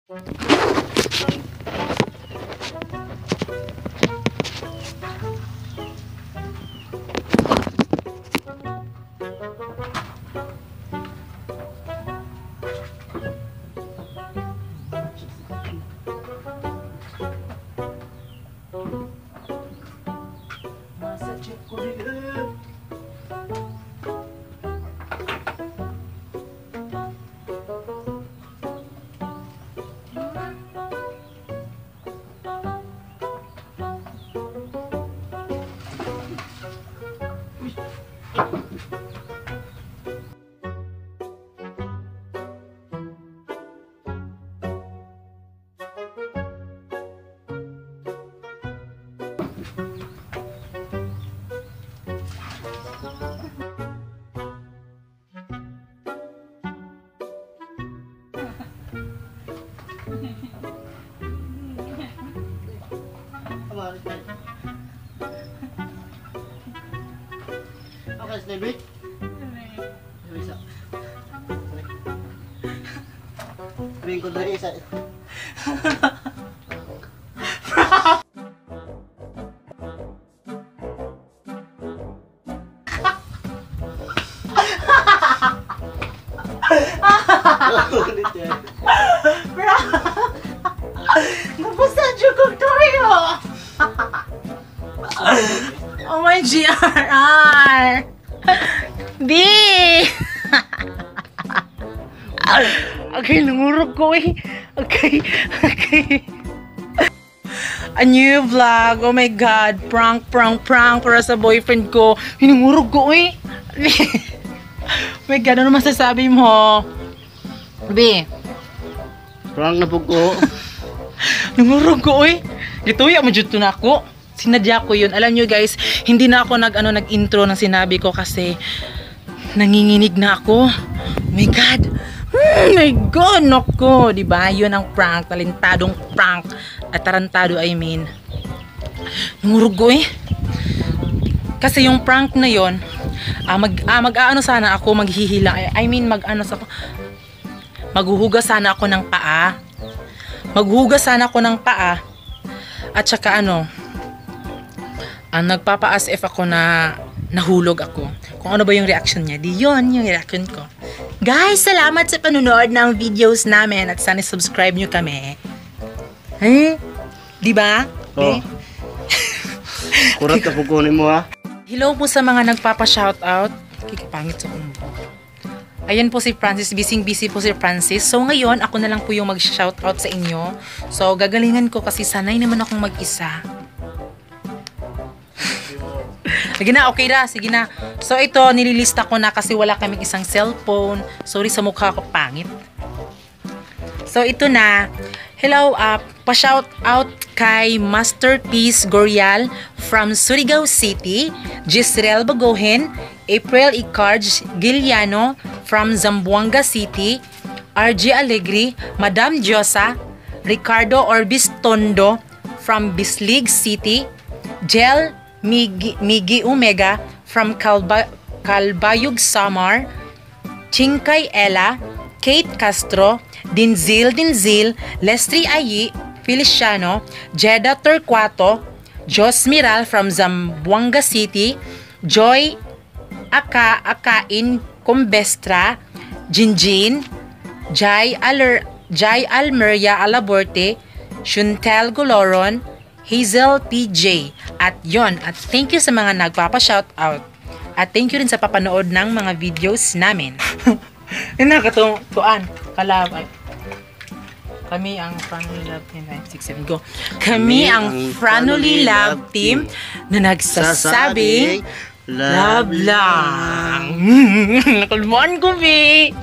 Okay, David. Bisa. Bingkod na isa. Napusadyo ko tayo! Oh my GRR! B! Okay, nangurog ko eh. Okay. A new vlog. Oh my God. Prank para sa boyfriend ko. Hinungurog ko eh. Oh my God, ano masasabi mo? B? Prank na po ko. Nangurog ko eh. Gituya mo dito na ako. Sinadya ko yun. Alam nyo guys, hindi na ako nag-intro ng sinabi ko kasi nanginginig na ako. Oh my God. Oh my God, nako. Diba? Yun ang prank. Talentadong prank. At tarantado, I mean. Nangurog ko eh. Kasi yung prank na yun, mag-ano sana ako, maghihilang. I mean, maghuhugas sana ako ng paa. Maghuhugas sana ako ng paa. At saka nagpapa-as if ako na nahulog ako. Kung ano ba yung reaction niya. Di yun yung reaction ko. Guys, salamat sa panunood ng videos namin at sana subscribe nyo kami. Di ba? Oh. Kurat ka pukunin mo ha. Hello po sa mga nagpapa-shoutout. Kikipangit sa kumbo. Ayan po si Francis. Busy po si Francis. So ngayon, ako na lang po yung mag-shoutout sa inyo. So gagalingan ko kasi sanay naman akong mag-isa. Sige na, okay na. Sige na. So ito, nililista ko na kasi wala kaming isang cellphone. Sorry sa mukha ko, pangit. So ito na. Hello, pa-shout out kay Masterpiece Gorial from Surigao City, Gisrel Bagohen, April Icarj Giliano from Zamboanga City, RG Alegri, Madam Diosa, Ricardo Orbis Tondo from Bislig City, Jel Migi Omega from Calbayog Samar, Chinkay Ella, Kate Castro, Dinzil, Lestri Ayi, Feliciano, Jeddah Torquato, Jos Miral from Zamboanga City, Joy Akain Combestra, Jinjin, Jai Almeria Alaborte, Shuntel Goloron, Hazel PJ. At yon, at thank you sa mga nagpapa-shoutout. At thank you rin sa papanood ng mga videos namin. Yun na, katuan, kalabay. Kami ang Franoli Love Team 967 go. Kami ang Franoli Love Team na nagsasabing love lang. Nakalmaan ko, be.